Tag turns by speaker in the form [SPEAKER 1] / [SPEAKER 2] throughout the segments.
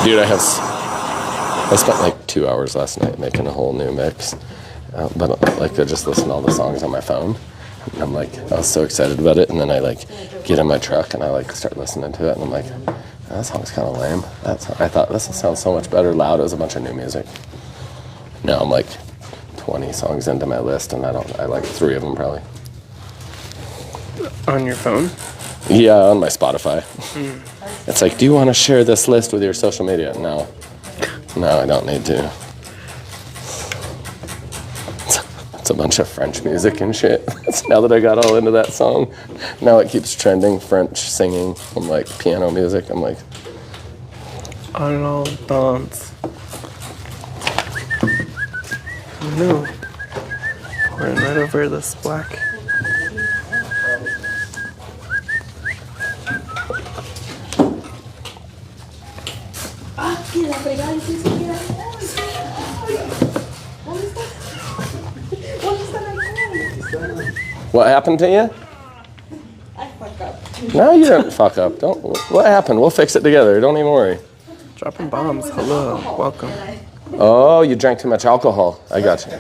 [SPEAKER 1] Dude, I spent like 2 hours last night making a whole new mix. But like I just listened to all the songs on my phone. And I'm like, I was so excited about it. And then I like get in my truck and I like start listening to it. And I'm like, that song's kind of lame. I thought this will sound so much better loud. It was a bunch of new music. Now I'm like 20 songs into my list and I like 3 of them probably.
[SPEAKER 2] On your phone?
[SPEAKER 1] Yeah, on my Spotify. It's like, do you want to share this list with your social media? No, I don't need to. It's a bunch of French music and shit. Now that I got all into that song, now it keeps trending, French singing. I'm like, piano music. I'm like,
[SPEAKER 2] Unparalleled dance. No. Pouring right over this black.
[SPEAKER 1] what happened to you?
[SPEAKER 3] I fucked up.
[SPEAKER 1] No, you didn't fuck up. What happened? We'll fix it together. Don't even worry.
[SPEAKER 2] Dropping bombs. Hello. Welcome.
[SPEAKER 1] Oh, you drank too much alcohol. I got you.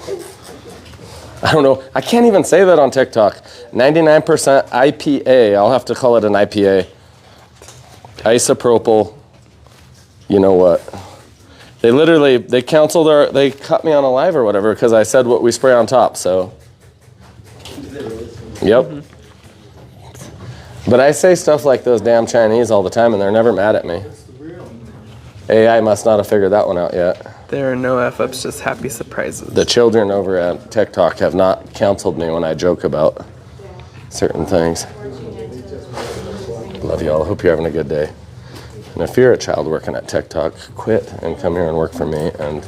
[SPEAKER 1] I don't know. I can't even say that on TikTok. 99% IPA. I'll have to call it an IPA. Isopropyl. You know what? They cut me on a live or whatever because I said what we spray on top, so. Yep. But I say stuff like those damn Chinese all the time and they're never mad at me. AI must not have figured that one out yet.
[SPEAKER 2] There are no F-ups, just happy surprises.
[SPEAKER 1] The children over at TikTok have not counseled me when I joke about certain things. Love y'all. Hope you're having a good day. And if you're a child working at TikTok, quit and come here and work for me and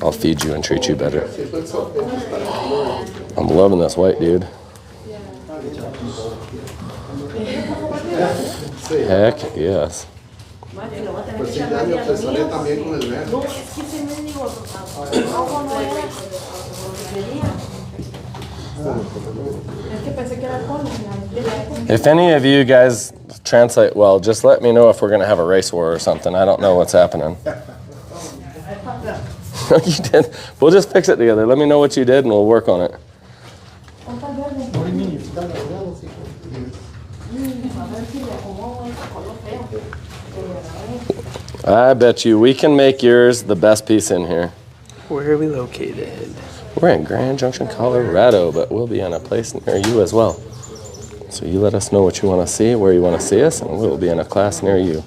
[SPEAKER 1] I'll feed you and treat you better. I'm loving this white dude. Heck yes. If any of you guys translate well, just let me know if we're going to have a race war or something. I don't know what's happening. You did. We'll just fix it together. Let me know what you did and we'll work on it. I bet you we can make yours the best piece in here.
[SPEAKER 2] Where are we located?
[SPEAKER 1] We're in Grand Junction, Colorado, but we'll be in a place near you as well. So you let us know what you want to see, where you want to see us, and we'll be in a class near you.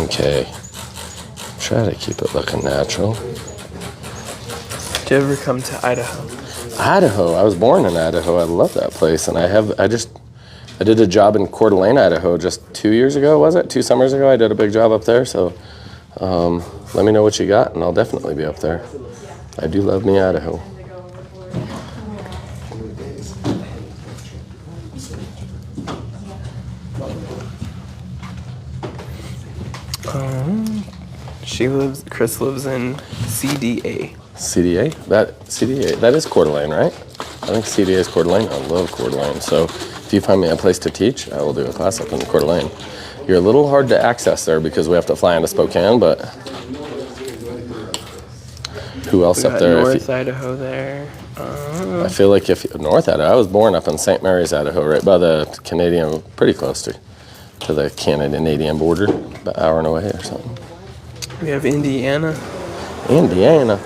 [SPEAKER 1] Okay. Try to keep it looking natural.
[SPEAKER 2] Did you ever come to Idaho?
[SPEAKER 1] Idaho. I was born in Idaho. I love that place, and I did a job in Coeur d'Alene, Idaho, just 2 years ago. Was it 2 summers ago? I did a big job up there. So, let me know what you got, and I'll definitely be up there. I do love me Idaho.
[SPEAKER 2] Chris lives in CDA.
[SPEAKER 1] CDA? That is Coeur d'Alene, right? I think CDA is Coeur d'Alene. I love Coeur d'Alene. So if you find me a place to teach, I will do a class up in Coeur d'Alene. You're a little hard to access there because we have to fly into Spokane, but who else up there?
[SPEAKER 2] North Idaho there.
[SPEAKER 1] I feel like North Idaho. I was born up in St. Mary's, Idaho, right by the Canadian, pretty close to the Canadian border, about an hour and away or something.
[SPEAKER 2] We have Indiana.
[SPEAKER 1] Indiana.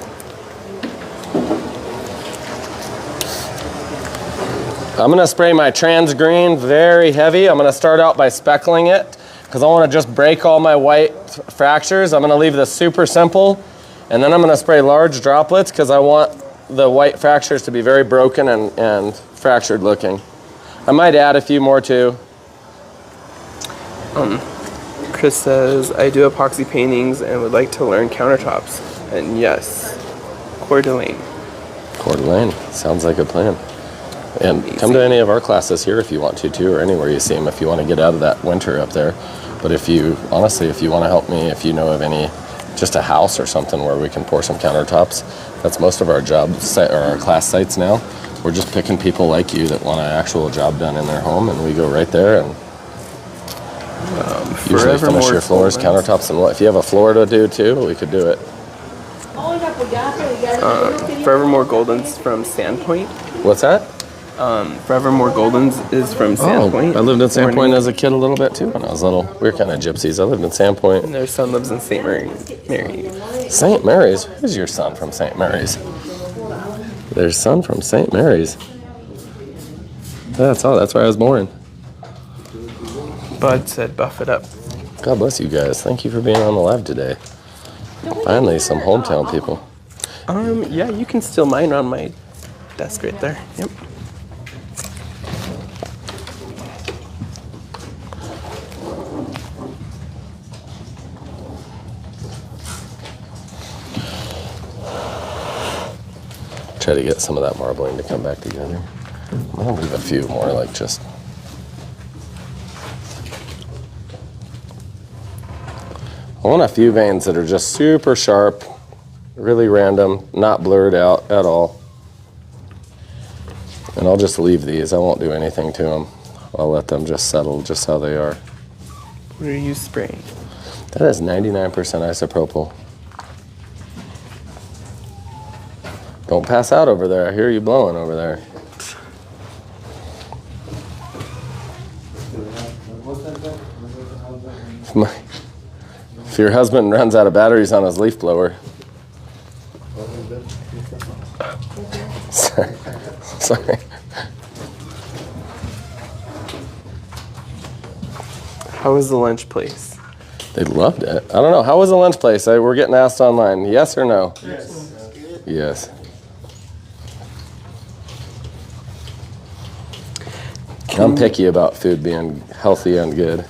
[SPEAKER 1] I'm gonna spray my trans green very heavy. I'm gonna start out by speckling it because I wanna just break all my white fractures. I'm gonna leave this super simple and then I'm gonna spray large droplets because I want the white fractures to be very broken and fractured looking. I might add a few more too.
[SPEAKER 2] Chris says, I do epoxy paintings and would like to learn countertops. And yes, Coeur d'Alene.
[SPEAKER 1] Coeur d'Alene, sounds like a plan. And come to any of our classes here if you want to too, or anywhere you see them if you want to get out of that winter up there. But if you want to help me, if you know of any, just a house or something where we can pour some countertops, that's most of our job site or our class sites now. We're just picking people like you that want an actual job done in their home, and we go right there and usually finish your floors, countertops, and what. If you have a floor to do too, we could do it.
[SPEAKER 2] Forevermore Golden's from Sandpoint.
[SPEAKER 1] What's that?
[SPEAKER 2] Forevermore Golden's is from Sandpoint.
[SPEAKER 1] I lived in Sandpoint as a kid a little bit too when I was little. We were kind of gypsies. I lived in Sandpoint.
[SPEAKER 2] And their son lives in St. Mary.
[SPEAKER 1] St. Mary's? Who's your son from St. Mary's? Their son from St. Mary's. That's all. That's where I was born.
[SPEAKER 2] Bud said, "Buff it up."
[SPEAKER 1] God bless you guys. Thank you for being on the live today. Finally, some hometown people.
[SPEAKER 2] Yeah, you can steal mine on my desk right there. Yep.
[SPEAKER 1] Try to get some of that marbling to come back together. I'm gonna leave a few more, like just. I want a few veins that are just super sharp, really random, not blurred out at all. And I'll just leave these. I won't do anything to them. I'll let them just settle just how they are.
[SPEAKER 2] What are you spraying?
[SPEAKER 1] That is 99% isopropyl. Don't pass out over there. I hear you blowing over there. If your husband runs out of batteries on his leaf blower. Sorry.
[SPEAKER 2] How was the lunch place?
[SPEAKER 1] They loved it. I don't know. How was the lunch place? We're getting asked online. Yes or no? Yes. Yes. I'm picky about food being healthy and good.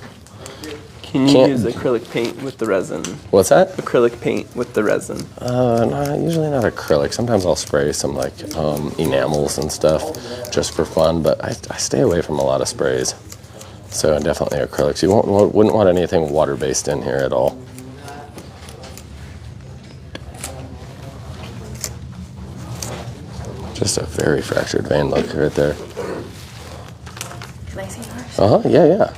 [SPEAKER 2] Can you use acrylic paint with the resin?
[SPEAKER 1] What's that?
[SPEAKER 2] Acrylic paint with the resin.
[SPEAKER 1] No, usually not acrylic. Sometimes I'll spray some like enamels and stuff just for fun, but I stay away from a lot of sprays. So definitely acrylics. You wouldn't want anything water-based in here at all. Just a very fractured vein look right there.
[SPEAKER 3] Can I see yours?
[SPEAKER 1] Yeah.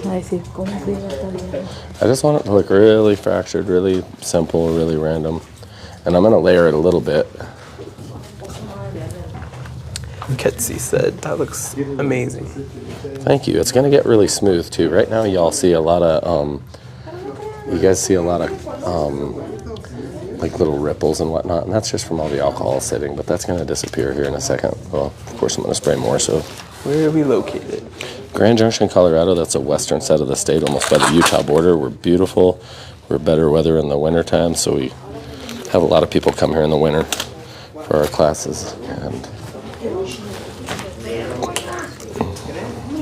[SPEAKER 3] I see.
[SPEAKER 1] I just want it to look really fractured, really simple, really random. And I'm gonna layer it a little bit.
[SPEAKER 2] Ketsy said, that looks amazing.
[SPEAKER 1] Thank you. It's gonna get really smooth too. Right now y'all see a lot of, you guys see a lot of like little ripples and whatnot, and that's just from all the alcohol sitting, but that's gonna disappear here in a second. Well, of course I'm gonna spray more, so.
[SPEAKER 2] Where are we located?
[SPEAKER 1] Grand Junction, Colorado. That's the western side of the state, almost by the Utah border. We're beautiful. We're better weather in the wintertime, so we have a lot of people come here in the winter for our classes. And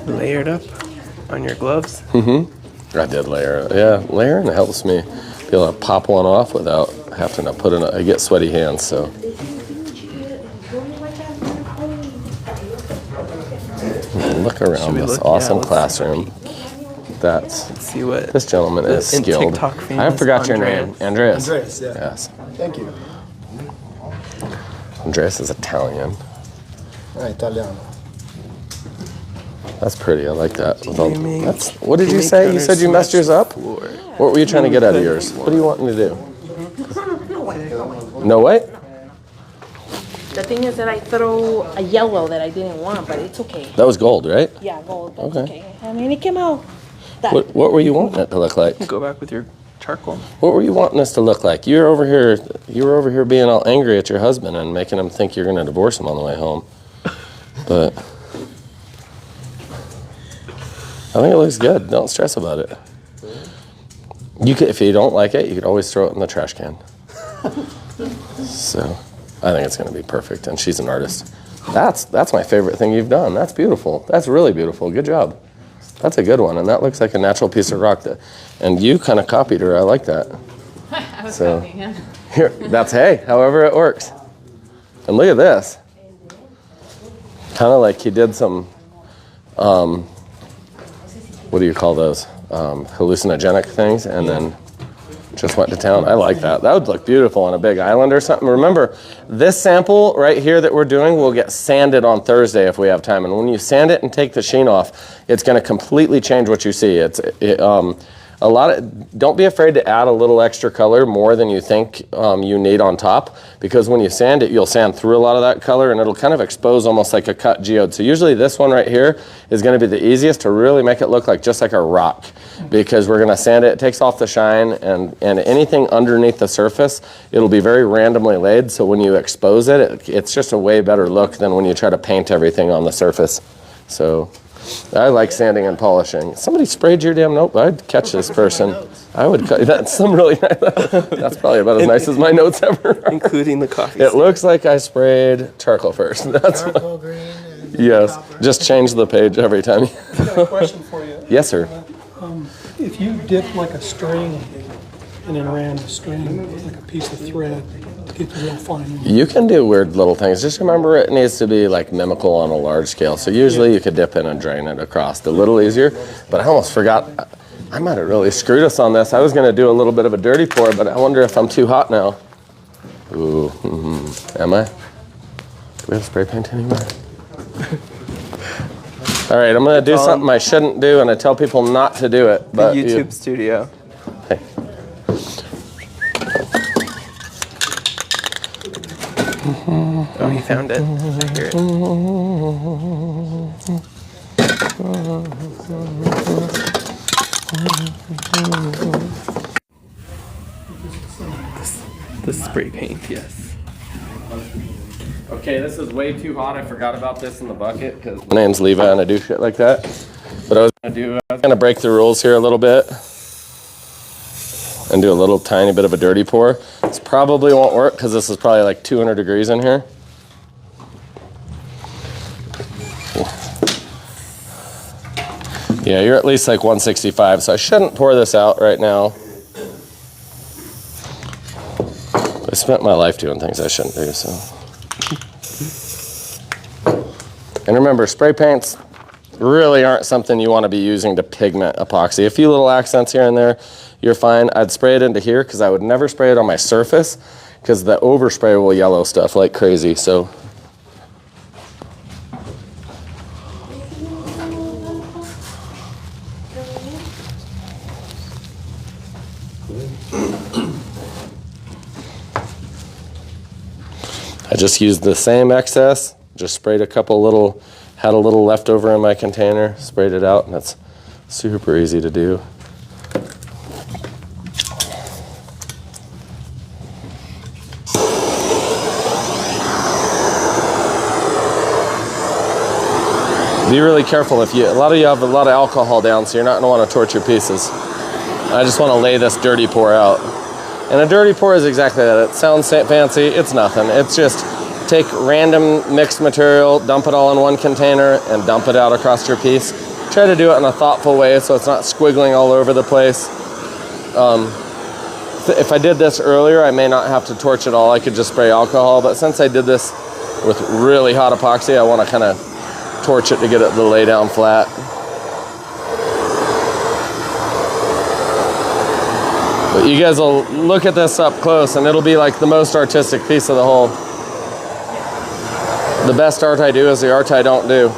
[SPEAKER 2] layered up on your gloves?
[SPEAKER 1] Mm-hmm. I did layer. Yeah, layering helps me be able to pop one off without having to put in I get sweaty hands, so. Look around this awesome classroom.
[SPEAKER 2] Let's see what
[SPEAKER 1] This gentleman is skilled. I forgot your name. Andreas.
[SPEAKER 4] Andreas, yeah.
[SPEAKER 1] Yes.
[SPEAKER 4] Thank you.
[SPEAKER 1] Andreas is Italian.
[SPEAKER 4] Italiano.
[SPEAKER 1] That's pretty. I like that. What did you say? You said you messed yours up? What were you trying to get out of yours? What are you wanting to do? No what?
[SPEAKER 3] The thing is that I throw a yellow that I didn't want, but it's okay.
[SPEAKER 1] That was gold, right?
[SPEAKER 3] Yeah, gold. That's
[SPEAKER 1] Okay.
[SPEAKER 3] okay. I mean, it came out.
[SPEAKER 1] What were you wanting it to look like?
[SPEAKER 2] Go back with your charcoal.
[SPEAKER 1] What were you wanting us to look like? You were over here being all angry at your husband and making him think you're going to divorce him on the way home. But I think it looks good. Don't stress about it. If you don't like it, you could always throw it in the trash can. So I think it's going to be perfect. And she's an artist. That's my favorite thing you've done. That's beautiful. That's really beautiful. Good job. That's a good one. And that looks like a natural piece of rock. And you kind of copied her. I like that.
[SPEAKER 5] I was copying him.
[SPEAKER 1] Here, however it works. And look at this. Kind of like he did some, what what do you call those? Hallucinogenic things, and then just went to town. I like that. That would look beautiful on a big island or something. Remember, this sample right here that we're doing will get sanded on Thursday if we have time. And when you sand it and take the sheen off, it's going to completely change what you see. Don't be afraid to add a little extra color more than you think you need on top, because when you sand it, you'll sand through a lot of that color and it'll kind of expose almost like a cut geode. So usually this one right here is going to be the easiest to really make it look like just like a rock, because we're going to sand it. It takes off the shine, and anything underneath the surface, it'll be very randomly laid. So when you expose it, it's just a way better look than when you try to paint everything on the surface. So I like sanding and polishing. Somebody sprayed your damn note. I'd catch this person. I would. That's some really nice. That's probably about as nice as my notes ever.
[SPEAKER 2] Including the coffee.
[SPEAKER 1] It looks like I sprayed charcoal first. That's
[SPEAKER 4] Charcoal green and
[SPEAKER 1] yes.
[SPEAKER 4] copper.
[SPEAKER 1] Just change the page every time.
[SPEAKER 6] I got a question for you.
[SPEAKER 1] Yes, sir.
[SPEAKER 6] If you dip like a string and then ran the string like a piece of thread to get the real fine.
[SPEAKER 1] You can do weird little things. Just remember, it needs to be like mimical on a large scale. So usually you could dip in and drain it across a little easier. But I almost forgot. I might have really screwed us on this. I was going to do a little bit of a dirty pour, but I wonder if I'm too hot now. Ooh, am I? Do we have spray paint anywhere? All right, I'm going to do something I shouldn't do, and I tell people not to do it.
[SPEAKER 2] The
[SPEAKER 1] But
[SPEAKER 2] YouTube studio.
[SPEAKER 1] Hey.
[SPEAKER 2] Oh, he found it. I hear it. The spray paint, yes.
[SPEAKER 1] Okay, this is way too hot. I forgot about this in the bucket because my name's Levi and I do shit like that. But I was gonna break the rules here a little bit and do a little tiny bit of a dirty pour. This probably won't work because this is probably like 200 degrees in here. Yeah, you're at least like 165, so I shouldn't pour this out right now. I spent my life doing things I shouldn't do, so. And remember, spray paints really aren't something you want to be using to pigment epoxy. A few little accents here and there, you're fine. I'd spray it into here because I would never spray it on my surface because the overspray will yellow stuff like crazy, so. I just used the same excess, just sprayed a couple little, had a little left over in my container, sprayed it out, and that's super easy to do. Be really careful a lot of you have a lot of alcohol down, so you're not gonna wanna torch your pieces. I just wanna lay this dirty pour out. And a dirty pour is exactly that. It sounds fancy, it's nothing. It's just take random mixed material, dump it all in one container, and dump it out across your piece. Try to do it in a thoughtful way so it's not squiggling all over the place. If I did this earlier, I may not have to torch it all. I could just spray alcohol, but since I did this with really hot epoxy, I want to kind of torch it to get it to lay down flat. But you guys will look at this up close and it'll be like the most artistic piece of the whole. The best art I do is the art I don't do.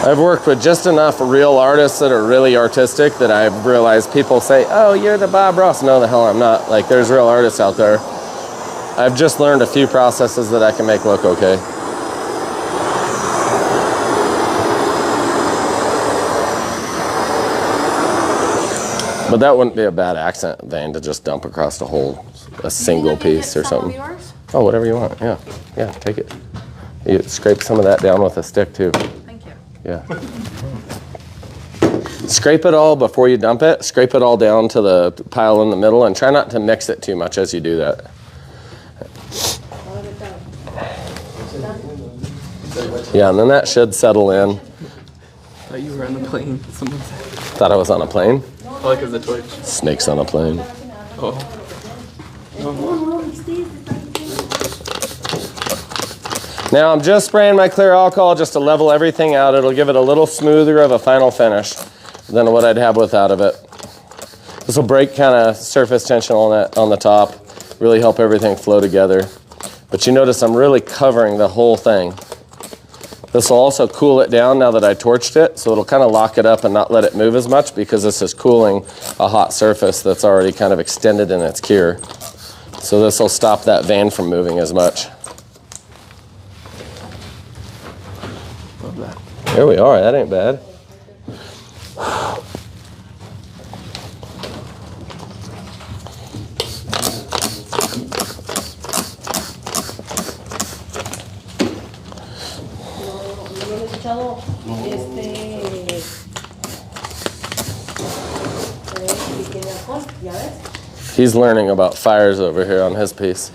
[SPEAKER 1] I've worked with just enough real artists that are really artistic that I've realized people say, oh, you're the Bob Ross. No, the hell I'm not. Like, there's real artists out there. I've just learned a few processes that I can make look okay. But that wouldn't be a bad accent vein to just dump across a single piece or something. Oh, whatever you want. Yeah, yeah, take it. You scrape some of that down with a stick too.
[SPEAKER 5] Thank you.
[SPEAKER 1] Yeah. Scrape it all before you dump it. Scrape it all down to the pile in the middle and try not to mix it too much as you do that. Yeah, and then that should settle in.
[SPEAKER 2] I thought you were on the plane. Someone said.
[SPEAKER 1] Thought I was on a plane.
[SPEAKER 2] Oh, like as a torch.
[SPEAKER 1] Snakes on a plane.
[SPEAKER 2] Oh.
[SPEAKER 1] Now I'm just spraying my clear alcohol just to level everything out. It'll give it a little smoother of a final finish than what I'd have without of it. This will break kind of surface tension on the top, really help everything flow together. But you notice I'm really covering the whole thing. This will also cool it down now that I torched it, so it'll kind of lock it up and not let it move as much because this is cooling a hot surface that's already kind of extended in its cure. So this will stop that vein from moving as much. There we are, that ain't bad. He's learning about fires over here on his piece.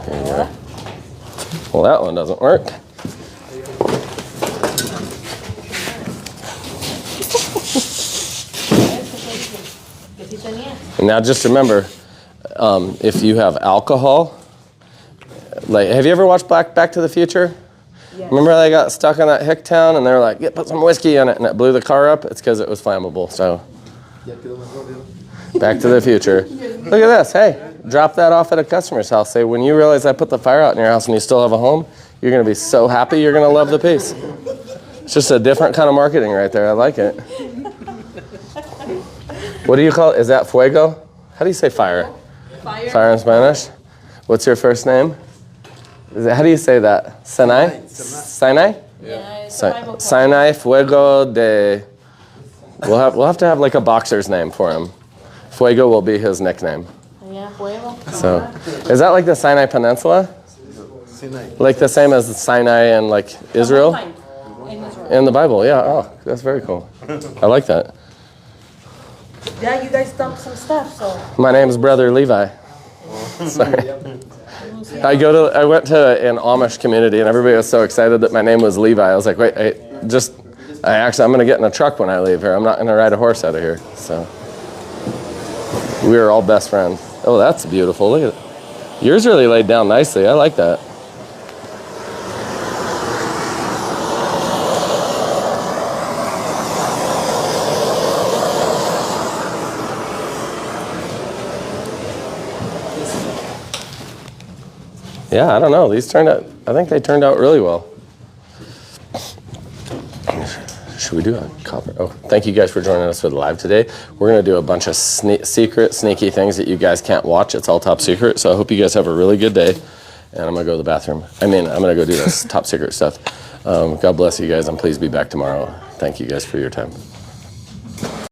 [SPEAKER 1] Here you go. Well, that one doesn't work. And now just remember, if you have alcohol, like, have you ever watched Back to the Future? Yes. Remember they got stuck in that hick town and they were like, yeah, put some whiskey in it, and it blew the car up? It's because it was flammable. So, Back to the Future. Look at this. Hey, drop that off at a customer's house. Say, when you realize I put the fire out in your house and you still have a home, you're going to be so happy you're going to love the piece. It's just a different kind of marketing right there. I like it. What do you call it? Is that fuego? How do you say fire? Fire. Fire in Spanish? What's your first name? How do you say that? Sinai? Sinai?
[SPEAKER 3] Yeah.
[SPEAKER 1] Sinai Fuego de... We'll have to have like a boxer's name for him. Fuego will be his nickname.
[SPEAKER 3] Yeah, Fuego.
[SPEAKER 1] So, is that like the Sinai Peninsula?
[SPEAKER 4] Sinai.
[SPEAKER 1] Like the same as Sinai in like Israel? In the Bible, yeah. Oh, that's very cool. I like that.
[SPEAKER 3] Yeah, you guys dumped some stuff, so.
[SPEAKER 1] My name's Brother Levi. Sorry. I went to an Amish community and everybody was so excited that my name was Levi. I was like, wait, I'm going to get in a truck when I leave here. I'm not going to ride a horse out of here. So we were all best friends. Oh, that's beautiful. Look at it. Yours really laid down nicely. I like that. Yeah, I don't know. I think they turned out really well. Should we do a copper? Oh, thank you guys for joining us for the live today. We're going to do a bunch of secret, sneaky things that you guys can't watch. It's all top secret. So I hope you guys have a really good day. And I'm going to go to the bathroom. I'm going to go do this top secret stuff. God bless you guys, and please be back tomorrow. Thank you guys for your time.